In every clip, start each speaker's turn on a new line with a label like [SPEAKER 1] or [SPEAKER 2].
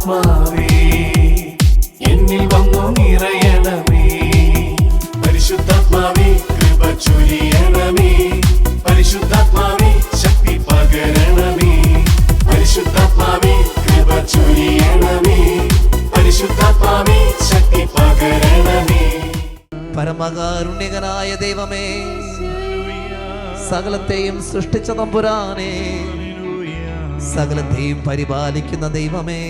[SPEAKER 1] പരിശുദ്ധാത്മാവേ എന്നിൽ വന്നു നിറയണമേ. പരിശുദ്ധാത്മാവേ കൃപ ചൊരിയണമേ. പരിശുദ്ധാത്മാവേ ശക്തി പകരണമേ. പരിശുദ്ധാത്മാവേ കൃപ ചൊരിയണമേ. പരിശുദ്ധാത്മാവേ ശക്തി പകരണമേ.
[SPEAKER 2] പരമകാരുണ്യകനായ ദൈവമേ, സകലത്തെയും സൃഷ്ടിച്ച തമ്പുരാനെ, സകലത്തെയും പരിപാലിക്കുന്ന ദൈവമേ,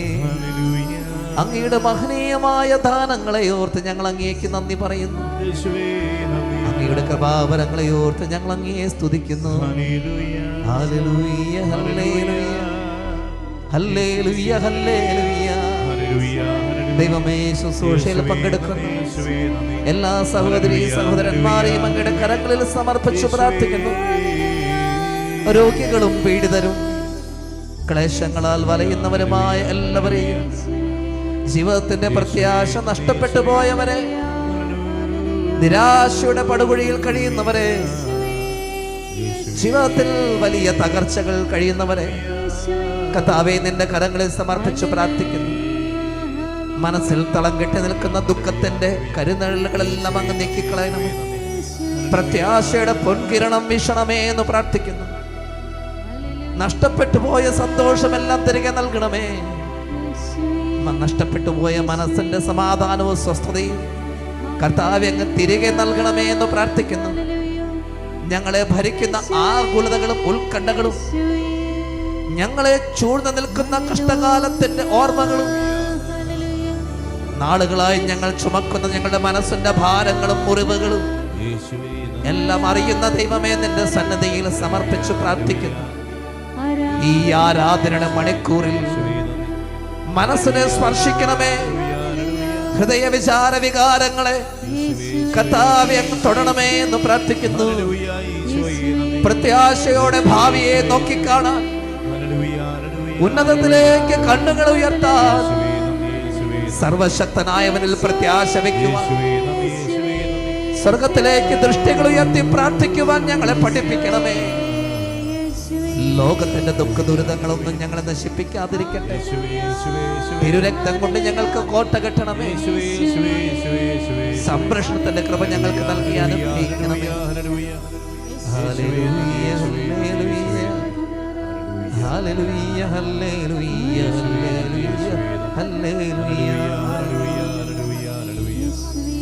[SPEAKER 2] അങ്ങയുടെ മഹനീയമായ ദാനങ്ങളെ ഓർത്ത് ഞങ്ങൾ അങ്ങേക്ക് നന്ദി പറയുന്നു. അങ്ങയുടെ കൃപാവരങ്ങളെ ഓർത്ത് ഞങ്ങൾ അങ്ങയെ സ്തുതിക്കുന്നു. Hallelujah hallelujah hallelujah hallelujah. ദൈവമേ, ശുശ്രൂഷയിൽ പങ്കെടുക്കുന്നു എല്ലാ സഹോദരീ സഹോദരന്മാരെയും അങ്ങയുടെ കരങ്ങളിൽ സമർപ്പിച്ചു പ്രാർത്ഥിക്കുന്നു. രോഗികളും പീഡിതരും ക്ലേശങ്ങളാൽ വലയുന്നവരുമായ എല്ലാവരെയും, ജീവിതത്തിന്റെ പ്രത്യാശ നഷ്ടപ്പെട്ടു പോയവരെ, നിരാശയുടെ പടുകുഴിയിൽ കഴിയുന്നവരെ, ജീവിതത്തിൽ വലിയ തകർച്ചകൾ കഴിയുന്നവരെ കർത്താവേ നിന്റെ കരങ്ങളിൽ സമർപ്പിച്ചു പ്രാർത്ഥിക്കുന്നു. മനസ്സിൽ തളം കെട്ടി നിൽക്കുന്ന ദുഃഖത്തിന്റെ കരുനിഴലുകളെല്ലാം അങ്ങ് നീക്കിക്കളയണമേ. പ്രത്യാശയുടെ പൊൻകിരണം വീശണമേ എന്ന് പ്രാർത്ഥിക്കുന്നു. നഷ്ടപ്പെട്ടു പോയ സന്തോഷമെല്ലാം തിരികെ നൽകണമേ. നഷ്ടപ്പെട്ടു പോയ മനസ്സിന്റെ സമാധാനവും സ്വസ്ഥതയും കർത്താവേ അങ്ങ് തിരികെ നൽകണമേ എന്ന് പ്രാർത്ഥിക്കുന്നു. ഞങ്ങളെ ഭരിക്കുന്ന ആകുലതകളും ഉത്കണ്ഠകളും, ഞങ്ങളെ ചൂഴ്ന്നു നിൽക്കുന്ന കഷ്ടകാലത്തിന്റെ ഓർമ്മകളും, നാളുകളായി ഞങ്ങൾ ചുമക്കുന്ന ഞങ്ങളുടെ മനസ്സിന്റെ ഭാരങ്ങളും മുറിവുകളും എല്ലാം അറിയുന്ന ദൈവമേ നിന്റെ സന്നദ്ധയിൽ സമർപ്പിച്ചു പ്രാർത്ഥിക്കുന്നു. ഈ ആരാധനയുടെ മണിക്കൂറിൽ മനസ്സിനെ സ്പർശിക്കണമേ. ഹൃദയ വിചാര വികാരങ്ങളെ കർത്താവേ അങ്ങ് തൊടണമേ എന്ന് പ്രാർത്ഥിക്കുന്നു. പ്രത്യാശയോടെ ഭാവിയെ നോക്കിക്കാണാൻ, ഉന്നതത്തിലേക്ക് കണ്ണുകൾ ഉയർത്താൻ, സർവശക്തനായവനിൽ പ്രത്യാശ വയ്ക്കുവാൻ, സ്വർഗത്തിലേക്ക് ദൃഷ്ടികൾ ഉയർത്തി പ്രാർത്ഥിക്കുവാൻ ഞങ്ങളെ പഠിപ്പിക്കണമേ. ലോകത്തിന്റെ ദുഃഖ ദുരിതങ്ങളൊന്നും ഞങ്ങളെ നശിപ്പിക്കാതിരിക്കട്ടെ. തിരുരക്തം കൊണ്ട് ഞങ്ങൾക്ക് കോട്ട കെട്ടണമേ. സംരക്ഷണത്തിന്റെ കൃപ ഞങ്ങൾക്ക് നൽകി അനുഗ്രഹിക്കണമേ. Hallelujah hallelujah hallelujah hallelujah hallelujah.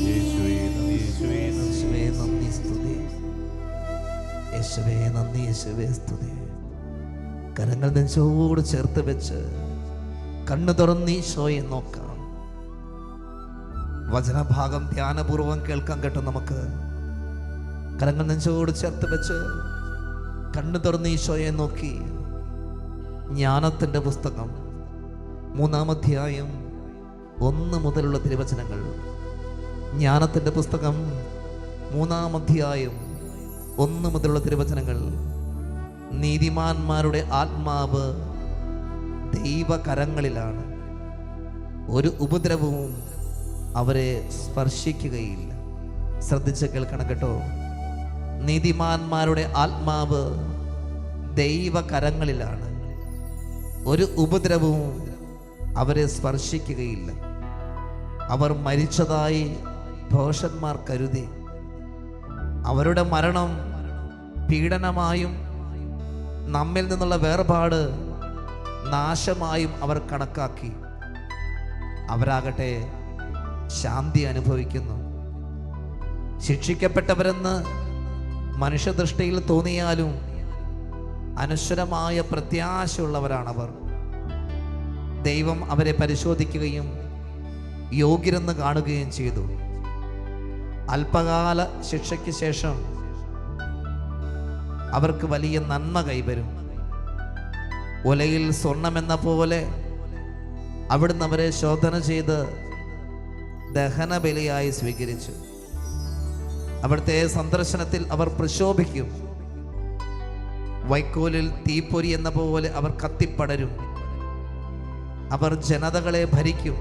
[SPEAKER 2] യേശുവേ നന്ദി സ്തുതി, യേശുവേ നന്ദി, യേശുവേ സ്തുതി. കരങ്ങൾ നെഞ്ചോട് ചേർത്ത് വെച്ച് കണ്ണു തുറന്ന് ഈശോയെ നോക്കാം. വചനഭാഗം ധ്യാനപൂർവം കേൾക്കാൻ കേട്ടോ. നമുക്ക് കരങ്ങൾ നെഞ്ചോട് ചേർത്ത് വെച്ച് കണ്ണു തുറന്ന് ഈശോയെ നോക്കി ജ്ഞാനത്തിന്റെ പുസ്തകം 3-ാം അധ്യായം 1 മുതലുള്ള തിരുവചനങ്ങൾ. ജ്ഞാനത്തിന്റെ പുസ്തകം 3-ാം അധ്യായം 1 മുതലുള്ള തിരുവചനങ്ങൾ. നീതിമാന്മാരുടെ ആത്മാവ് ദൈവകരങ്ങളിലാണ്, ഒരു ഉപദ്രവവും അവരെ സ്പർശിക്കുകയില്ല. ശ്രദ്ധിച്ച് കേൾക്കണം കേട്ടോ. നീതിമാന്മാരുടെ ആത്മാവ് ദൈവകരങ്ങളിലാണ്, ഒരു ഉപദ്രവവും അവരെ സ്പർശിക്കുകയില്ല. അവർ മരിച്ചതായി ഭോഷന്മാർ കരുതി, അവരുടെ മരണം പീഡനമായും നമ്മിൽ നിന്നുള്ള വേർപാട് നാശമായും അവർ കണക്കാക്കി. അവരാകട്ടെ ശാന്തി അനുഭവിക്കുന്നു. ശിക്ഷിക്കപ്പെട്ടവരെന്ന് മനുഷ്യദൃഷ്ടിയിൽ തോന്നിയാലും അനശ്വരമായ പ്രത്യാശയുള്ളവരാണവർ. ദൈവം അവരെ പരിശോധിക്കുകയും യോഗ്യരെന്ന് കാണുകയും ചെയ്തു. അല്പകാല ശിക്ഷയ്ക്ക് ശേഷം അവർക്ക് വലിയ നന്മ കൈവരും. ഉലയിൽ സ്വർണമെന്ന പോലെ അവിടുന്ന് അവരെ ശോധന ചെയ്ത് ദഹനബലിയായി സ്വീകരിച്ചു. അവിടുത്തെ സന്ദർശനത്തിൽ അവർ പ്രശോഭിക്കും. വൈക്കോലിൽ തീപ്പൊരി എന്ന പോലെ അവർ കത്തിപ്പടരും. അവർ ജനതകളെ ഭരിക്കും,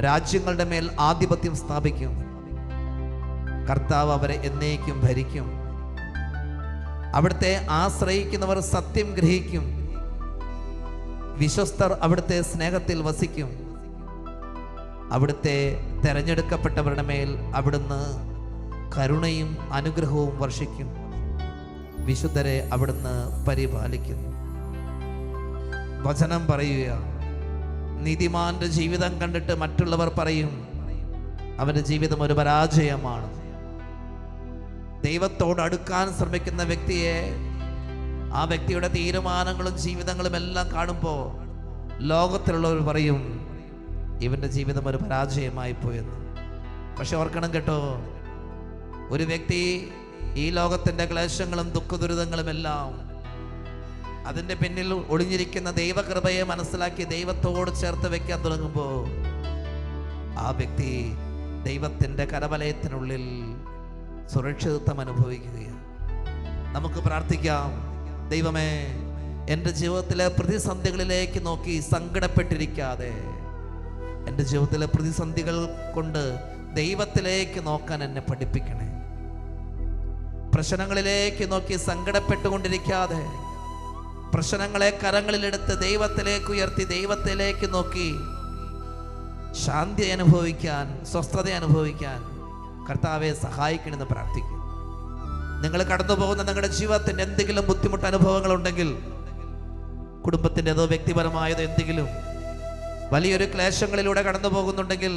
[SPEAKER 2] രാജ്യങ്ങളുടെ മേൽ ആധിപത്യം സ്ഥാപിക്കും. കർത്താവ് അവരെ എന്നേക്കും ഭരിക്കും. അവിടുത്തെ ആശ്രയിക്കുന്നവർ സത്യം ഗ്രഹിക്കും. വിശ്വസ്തർ അവിടുത്തെ സ്നേഹത്തിൽ വസിക്കും. അവിടുത്തെ തെരഞ്ഞെടുക്കപ്പെട്ടവരുടെ മേൽ അവിടുന്ന് കരുണയും അനുഗ്രഹവും വർഷിക്കും. വിശുദ്ധരെ അവിടുന്ന് പരിപാലിക്കുന്നു. വചനം പറയുക, നീതിമാന്റെ ജീവിതം കണ്ടിട്ട് മറ്റുള്ളവർ പറയും അവന്റെ ജീവിതം ഒരു പരാജയമാണ്. ദൈവത്തോട് അടുക്കാൻ ശ്രമിക്കുന്ന വ്യക്തിയെ, ആ വ്യക്തിയുടെ തീരുമാനങ്ങളും ജീവിതങ്ങളും എല്ലാം കാണുമ്പോൾ ലോകത്തിലുള്ളവർ പറയും ഇവന്റെ ജീവിതം ഒരു പരാജയമായി പോയെന്ന്. പക്ഷെ ഓർക്കണം കേട്ടോ, ഒരു വ്യക്തി ഈ ലോകത്തിന്റെ ക്ലേശങ്ങളും ദുഃഖദുരിതങ്ങളും എല്ലാം അതിൻ്റെ പിന്നിൽ ഒളിഞ്ഞിരിക്കുന്ന ദൈവകൃപയെ മനസ്സിലാക്കി ദൈവത്തോട് ചേർത്ത് വെക്കാൻ തുടങ്ങുമ്പോൾ ആ വ്യക്തി ദൈവത്തിൻ്റെ കരവലയത്തിനുള്ളിൽ സുരക്ഷിതത്വം അനുഭവിക്കുകയാണ്. നമുക്ക് പ്രാർത്ഥിക്കാം, ദൈവമേ, എൻ്റെ ജീവിതത്തിലെ പ്രതിസന്ധികളിലേക്ക് നോക്കി സങ്കടപ്പെട്ടിരിക്കാതെ എൻ്റെ ജീവിതത്തിലെ പ്രതിസന്ധികൾ കൊണ്ട് ദൈവത്തിലേക്ക് നോക്കാൻ എന്നെ പഠിപ്പിക്കണേ. പ്രശ്നങ്ങളിലേക്ക് നോക്കി സങ്കടപ്പെട്ടുകൊണ്ടിരിക്കാതെ പ്രശ്നങ്ങളെ കരങ്ങളിലെടുത്ത് ദൈവത്തിലേക്ക് ഉയർത്തി ദൈവത്തിലേക്ക് നോക്കി ശാന്തി അനുഭവിക്കാൻ, സ്വസ്ഥത അനുഭവിക്കാൻ കർത്താവെ സഹായിക്കണമെന്ന് പ്രാർത്ഥിക്കും. നിങ്ങൾ കടന്നു പോകുന്ന നിങ്ങളുടെ ജീവിതത്തിൻ്റെ എന്തെങ്കിലും ബുദ്ധിമുട്ട് അനുഭവങ്ങൾ ഉണ്ടെങ്കിൽ, കുടുംബത്തിൻ്റെതോ വ്യക്തിപരമായതോ എന്തെങ്കിലും വലിയൊരു ക്ലേശങ്ങളിലൂടെ കടന്നു പോകുന്നുണ്ടെങ്കിൽ,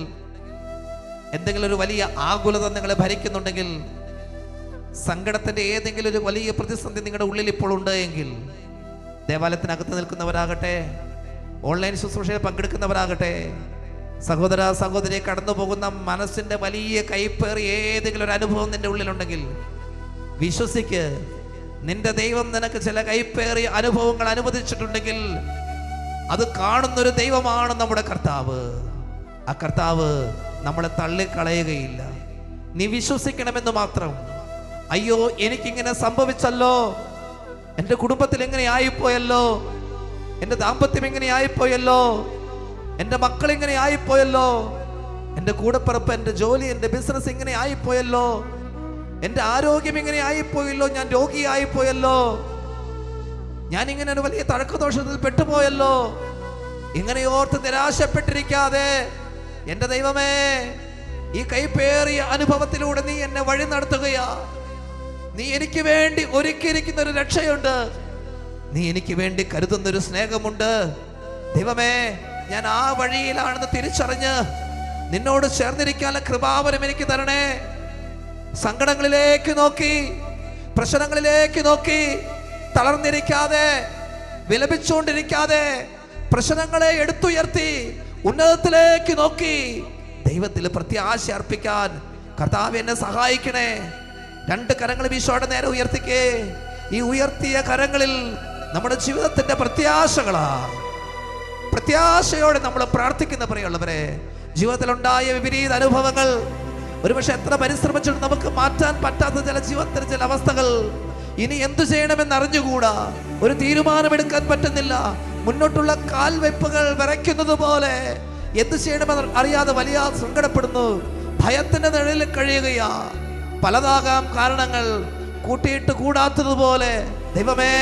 [SPEAKER 2] എന്തെങ്കിലും ഒരു വലിയ ആകുലത നിങ്ങളെ ഭരിക്കുന്നുണ്ടെങ്കിൽ, സങ്കടത്തിൻ്റെ ഏതെങ്കിലും ഒരു വലിയ പ്രതിസന്ധി നിങ്ങളുടെ ഉള്ളിൽ ഇപ്പോൾ ഉണ്ട് എങ്കിൽ, ദേവാലയത്തിനകത്ത് നിൽക്കുന്നവരാകട്ടെ, ഓൺലൈൻ ശുശ്രൂഷയിൽ പങ്കെടുക്കുന്നവരാകട്ടെ, സഹോദര സഹോദരിയെ കടന്നു പോകുന്ന മനസ്സിൻ്റെ വലിയ കൈപ്പേറിയ ഏതെങ്കിലും ഒരു അനുഭവം നിന്റെ ഉള്ളിലുണ്ടെങ്കിൽ വിശ്വസിക്ക്, നിന്റെ ദൈവം നിനക്ക് ചില കൈപ്പേറിയ അനുഭവങ്ങൾ അനുവദിച്ചിട്ടുണ്ടെങ്കിൽ അത് കാണുന്നൊരു ദൈവമാണ് നമ്മുടെ കർത്താവ്. ആ കർത്താവ് നമ്മളെ തള്ളിക്കളയുകയില്ല. നീ വിശ്വസിക്കണമെന്ന് മാത്രം. അയ്യോ, എനിക്കിങ്ങനെ സംഭവിച്ചല്ലോ, എൻ്റെ കുടുംബത്തിൽ എങ്ങനെ ആയിപ്പോയല്ലോ, എൻ്റെ ദാമ്പത്യം എങ്ങനെ ആയിപ്പോയല്ലോ, എൻ്റെ മക്കൾ ഇങ്ങനെ ആയിപ്പോയല്ലോ, എൻ്റെ കൂടപ്പിറപ്പ്, എൻ്റെ ജോലി, എൻ്റെ ബിസിനസ് ഇങ്ങനെ ആയിപ്പോയല്ലോ, എൻ്റെ ആരോഗ്യം ഇങ്ങനെ ആയിപ്പോയല്ലോ, ഞാൻ രോഗിയായിപ്പോയല്ലോ, ഞാൻ ഇങ്ങനെ ഒരു വലിയ തഴക്കദോഷത്തിൽ പെട്ടുപോയല്ലോ. ഇങ്ങനെ ഓർത്ത് നിരാശപ്പെട്ടിരിക്കാതെ, എൻ്റെ ദൈവമേ, ഈ കൈപ്പേറിയ അനുഭവത്തിലൂടെ നീ എന്നെ വഴി നടത്തുകയാ. നീ എനിക്ക് വേണ്ടി ഒരുക്കിയിരിക്കുന്ന ഒരു രക്ഷയുണ്ട്, നീ എനിക്ക് വേണ്ടി കരുതുന്നൊരു സ്നേഹമുണ്ട്. ദൈവമേ, ഞാൻ ആ വഴിയിലാണെന്ന് തിരിച്ചറിഞ്ഞ് നിന്നോട് ചേർന്നിരിക്കാനുള്ള കൃപാവരം എനിക്ക് തരണേ. സങ്കടങ്ങളിലേക്ക് നോക്കി, പ്രശ്നങ്ങളിലേക്ക് നോക്കി തളർന്നിരിക്കാതെ, വിലപിച്ചുകൊണ്ടിരിക്കാതെ, പ്രശ്നങ്ങളെ എടുത്തുയർത്തി ഉന്നതത്തിലേക്ക് നോക്കി ദൈവത്തിൽ പ്രത്യാശ അർപ്പിക്കാൻ കർത്താവ് എന്നെ സഹായിക്കണേ. രണ്ട് കരങ്ങൾ ഈശോയുടെ നേരെ ഉയർത്തിക്കേ. ഈ ഉയർത്തിയ കരങ്ങളിൽ നമ്മുടെ ജീവിതത്തിന്റെ പ്രത്യാശകളാ. പ്രത്യാശയോടെ നമ്മൾ പ്രാർത്ഥിക്കുന്ന പ്രിയമുള്ളവരെ, ജീവിതത്തിലുണ്ടായ വിപരീത അനുഭവങ്ങൾ, ഒരുപക്ഷെ എത്ര പരിശ്രമിച്ചിട്ട് നമുക്ക് മാറ്റാൻ പറ്റാത്ത ചില ജീവിതത്തിലെ ചില അവസ്ഥകൾ, ഇനി എന്തു ചെയ്യണമെന്ന് അറിഞ്ഞുകൂടാ, ഒരു തീരുമാനമെടുക്കാൻ പറ്റുന്നില്ല, മുന്നോട്ടുള്ള കാൽവെപ്പുകൾ വിറയ്ക്കുന്നത് പോലെ എന്തു ചെയ്യണമെന്ന് അറിയാതെ വലിയ സങ്കടപ്പെടുന്നു, ഭയത്തിന്റെ നിഴലിൽ കഴിയുകയാ. പലതാകാം കാരണങ്ങൾ, കൂട്ടിയിട്ട് കൂടാത്തതുപോലെ. ദൈവമേ,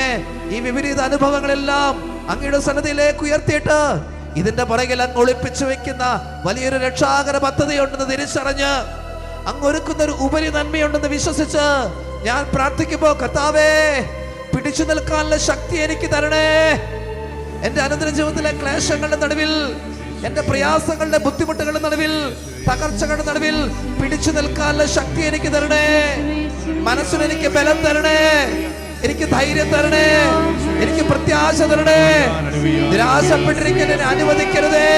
[SPEAKER 2] ഈ വിപരീത അനുഭവങ്ങളെല്ലാം അങ്ങയുടെ സന്നിധിയിലേക്ക് ഉയർത്തിയിട്ട് ഇതിന്റെ പുറകിൽ അങ്ങ് ഒളിപ്പിച്ചു വെക്കുന്ന വലിയൊരു രക്ഷാകര പദ്ധതിയുണ്ടെന്ന് തിരിച്ചറിഞ്ഞ് അങ്ങ് ഒരുക്കുന്ന ഒരു ഉപരി നന്മയുണ്ടെന്ന് വിശ്വസിച്ച് ഞാൻ പ്രാർത്ഥിക്കുമ്പോൾ, കർത്താവേ, പിടിച്ചു നിൽക്കാനുള്ള ശക്തി എനിക്ക് തരണേ. എന്റെ അനുദിന ജീവിതത്തിലെ ക്ലേശങ്ങളുടെ നടുവിൽ, എന്റെ പ്രയാസങ്ങളുടെ ബുദ്ധിമുട്ടുകളുടെ നടുവിൽ, തകർച്ചകളുടെ നടുവിൽ പിടിച്ചു നിൽക്കാനുള്ള ശക്തി എനിക്ക് തരണേ. മനസ്സിന് എനിക്ക് ബലം തരണേ, എനിക്ക് ധൈര്യം തരണേ, എനിക്ക് പ്രത്യാശ തരണേ. നിരാശപ്പെട്ടിരിക്കാൻ എന്നെ അനുവദിക്കരുതേ.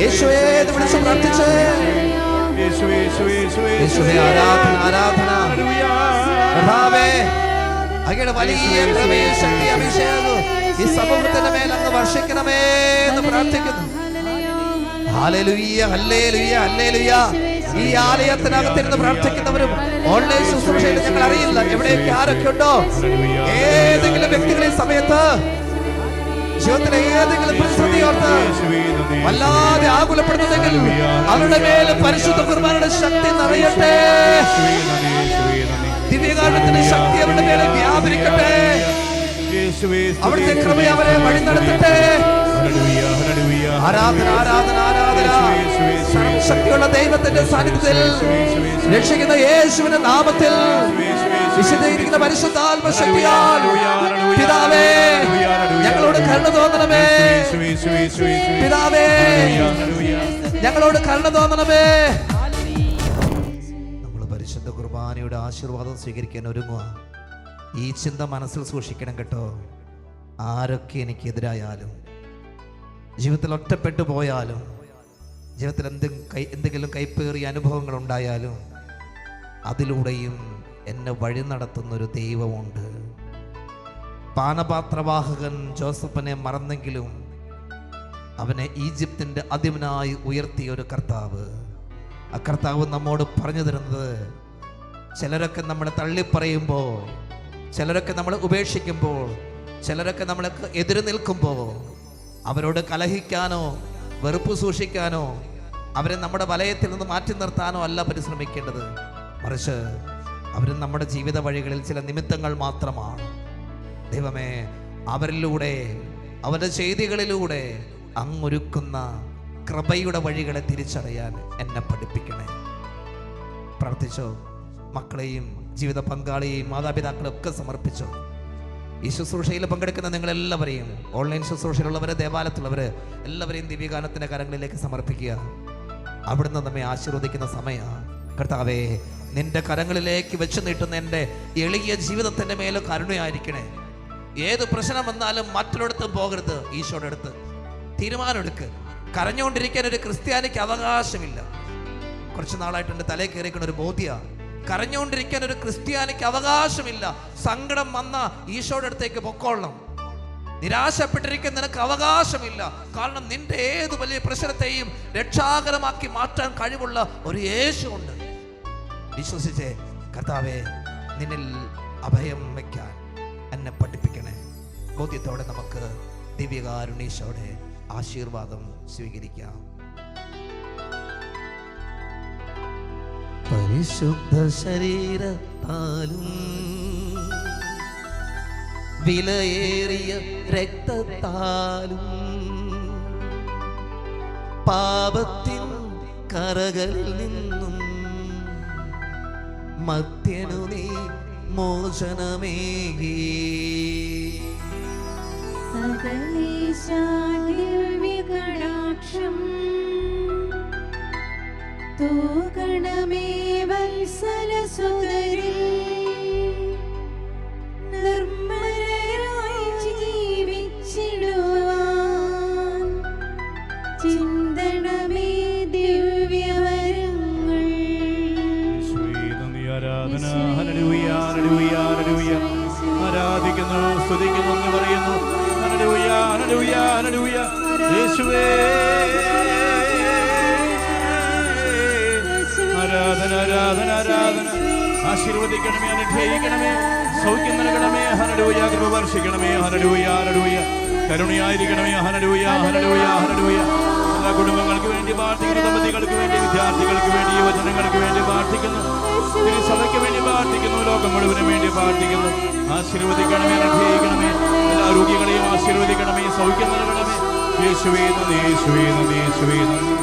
[SPEAKER 2] യേശുവേ എന്ന് വിളിച്ച് പ്രാർത്ഥിച്ച്, യേശുവേ ആരാധന, ആരാധന. കർത്താവേ, അങ്ങയുടെ വലിയ കൃപയും ശക്തി അഭിഷേകവും ഈ സമൂഹത്തിന്റെ മേൽ അങ്ങ് വർഷിക്കണമേ എന്ന് പ്രാർത്ഥിക്കുന്നു. Hallelujah, hallelujah, hallelujah. ഈ ആലയത്തിനകത്തിരുന്ന് പ്രാർത്ഥിക്കുന്നവരും ഓൺലൈൻ ശുശ്രൂഷയിൽ ഞങ്ങൾ അറിയില്ല എവിടെയൊക്കെ ആരൊക്കെ ഉണ്ടോ, ഏതെങ്കിലും വ്യക്തികൾ ഈ സമയത്ത് ജീവിതത്തിലെ ഏതെങ്കിലും പ്രതിസന്ധി ഓർത്ത് വല്ലാതെ ആകുലപ്പെടുന്നുണ്ടെങ്കിൽ അവരുടെ മേൽ പരിശുദ്ധ കുർബാനയുടെ ശക്തി നിറയട്ടെ. ദിവ്യകാരണത്തിന്റെ ശക്തി അവരുടെ മേലെ വ്യാപരിക്കട്ടെ. അവിടുത്തെ കൃപ അവരെ വഴി നടത്തട്ടെ. ആരാധന ആരാധന ആരാധന. സർവശക്തിയുള്ള ദൈവത്തിന്റെ സാന്നിധ്യത്തിൽ രക്ഷിക്കുന്ന യേശുവിന്റെ നാമത്തിൽ വിശുദ്ധീകരിക്കുന്ന പരിശുദ്ധാത്മ ശക്തിയാൽ പിതാവേ ഞങ്ങളോട് കരുണ തോന്നണമേ. പിതാവേ ഞങ്ങളോട് കരുണ തോന്നണമേ. നമ്മൾ പരിശുദ്ധ കുർബാനയുടെ ആശീർവാദം സ്വീകരിക്കാൻ ഒരുങ്ങുക. ഈ ചിന്ത മനസ്സിൽ സൂക്ഷിക്കണം കേട്ടോ. ആരൊക്കെ എനിക്കെതിരായാലും, ജീവിതത്തിൽ ഒറ്റപ്പെട്ടു പോയാലും, ജീവിതത്തിൽ എന്തെങ്കിലും കൈപ്പേറിയ അനുഭവങ്ങൾ ഉണ്ടായാലും, അതിലൂടെയും എന്നെ വഴി നടത്തുന്നൊരു ദൈവമുണ്ട്. പാനപാത്രവാഹകൻ ജോസഫിനെ മറന്നെങ്കിലും അവനെ ഈജിപ്തിൻ്റെ അധിപനായി ഉയർത്തിയ ഒരു കർത്താവ്. ആ കർത്താവ് നമ്മോട് പറഞ്ഞു തരുന്നത്, ചിലരൊക്കെ നമ്മളെ തള്ളിപ്പറയുമ്പോൾ, ചിലരൊക്കെ നമ്മളെ ഉപേക്ഷിക്കുമ്പോൾ, ചിലരൊക്കെ നമ്മളെ എതിര് നിൽക്കുമ്പോൾ അവരോട് കലഹിക്കാനോ വെറുപ്പ് സൂക്ഷിക്കാനോ അവരെ നമ്മുടെ വലയത്തിൽ നിന്ന് മാറ്റി നിർത്താനോ അല്ല പരിശ്രമിക്കേണ്ടത്. മറിച്ച് അവർ നമ്മുടെ ജീവിത വഴികളിൽ ചില നിമിത്തങ്ങൾ മാത്രമാണ്. ദൈവമേ, അവരിലൂടെ, അവരുടെ ചെയ്തികളിലൂടെ അങ്ങൊരുക്കുന്ന കൃപയുടെ വഴികളെ തിരിച്ചറിയാൻ എന്നെ പഠിപ്പിക്കണേ. പ്രാർത്ഥിച്ചോ. മക്കളെയും ജീവിത പങ്കാളിയെയും മാതാപിതാക്കളെയും ഒക്കെ സമർപ്പിച്ചോ. ഈ ശുശ്രൂഷയിൽ പങ്കെടുക്കുന്ന നിങ്ങളെല്ലാവരെയും, ഓൺലൈൻ ശുശ്രൂഷയിലുള്ളവരെ, ദേവാലയത്തിലുള്ളവരെ എല്ലാവരെയും ദിവ്യഗാനത്തിൻ്റെ കരങ്ങളിലേക്ക് സമർപ്പിക്കുക. അവിടുന്ന് നമ്മെ ആശീർവദിക്കുന്ന സമയമാണ്. കർത്താവേ, നിന്റെ കരങ്ങളിലേക്ക് വെച്ച് നീട്ടുന്ന എൻ്റെ എളിയ ജീവിതത്തിൻ്റെ മേലെ കരുണയായിരിക്കണേ. ഏത് പ്രശ്നം വന്നാലും മറ്റൊരിടത്തും പോകരുത്. ഈശോയുടെ അടുത്ത് തീരുമാനമെടുക്ക്. കരഞ്ഞുകൊണ്ടിരിക്കാൻ ഒരു ക്രിസ്ത്യാനിക്ക് അവകാശമില്ല. കുറച്ച് നാളായിട്ട് എൻ്റെ തലയിൽ കയറിക്കുന്ന ഒരു ബോധ്യമാണ്. കരഞ്ഞുകൊണ്ടിരിക്കാൻ ഒരു ക്രിസ്ത്യാനിക്ക് അവകാശമില്ല. സങ്കടം വന്ന ഈശോയുടെ അടുത്തേക്ക് പൊക്കോളണം. നിരാശപ്പെട്ടിരിക്കാൻ നിനക്ക് അവകാശമില്ല. കാരണം നിന്റെ ഏത് വലിയ പ്രശ്നത്തെയും രക്ഷാകരമാക്കി മാറ്റാൻ കഴിവുള്ള ഒരു യേശു ഉണ്ട്. വിശ്വസിച്ചേ. കർത്താവേ, നിന്നിൽ അഭയം വയ്ക്കാൻ എന്നെ പഠിപ്പിക്കണേ. ബോധ്യത്തോടെ നമുക്ക് ദിവ്യകാരുണ്യത്തോടെ ആശീർവാദം സ്വീകരിക്കാം. പരിശുദ്ധ ശരീരത്താലും വിലയേറിയ രക്തത്താലും പാപത്തിൻ കറകളിൽ നിന്നും മർത്യനു നീ മോചനമേകി.
[SPEAKER 3] സകലേശാദിവ്യകടാക്ഷം തൂകണമേ വത്സലസുതരിൽ. നിർമ്മലരായി ജീവിച്ചിടുവാൻ ചിന്തണമേ ദിവ്യവരങ്ങൾ.
[SPEAKER 4] ആരാധന. Hallelujah, hallelujah, hallelujah. ആരാധിക്കുന്നു, സ്തുതിക്കുന്നു എന്ന് പറയുന്നു. Hallelujah, hallelujah, hallelujah. യേശുവേ, ആരാധന, ആരാധന, ആരാധന. ആശീർവദിക്കണമേ, അനുഗ്രഹിക്കണമേ, സൗഖ്യം നൽകണമേ. ഹല്ലേലൂയ, കൃപ വർഷിക്കണമേ. Hallelujah, hallelujah. കരുണയായിരിക്കണമേ. Hallelujah, hallelujah, hallelujah. എല്ലാ കുടുംബങ്ങൾക്ക് വേണ്ടി പ്രാർത്ഥിക്കുന്നു. ദമ്പതികൾക്ക് വേണ്ടി, വിദ്യാർത്ഥികൾക്ക് വേണ്ടി, യുവജനങ്ങൾക്ക് വേണ്ടി പ്രാർത്ഥിക്കുന്നു. സഭയ്ക്ക് വേണ്ടി പ്രാർത്ഥിക്കുന്നു. ലോകം മുഴുവനും വേണ്ടി പ്രാർത്ഥിക്കുന്നു. ആശീർവദിക്കണമേ, അനുഗ്രഹിക്കണമേ. എല്ലാ രോഗികളെയും ആശീർവദിക്കണമേ, സൗഖ്യം നൽകണമേ. യേശുവേ നന്ദി, യേശുവേ നന്ദി, യേശുവേ നന്ദി.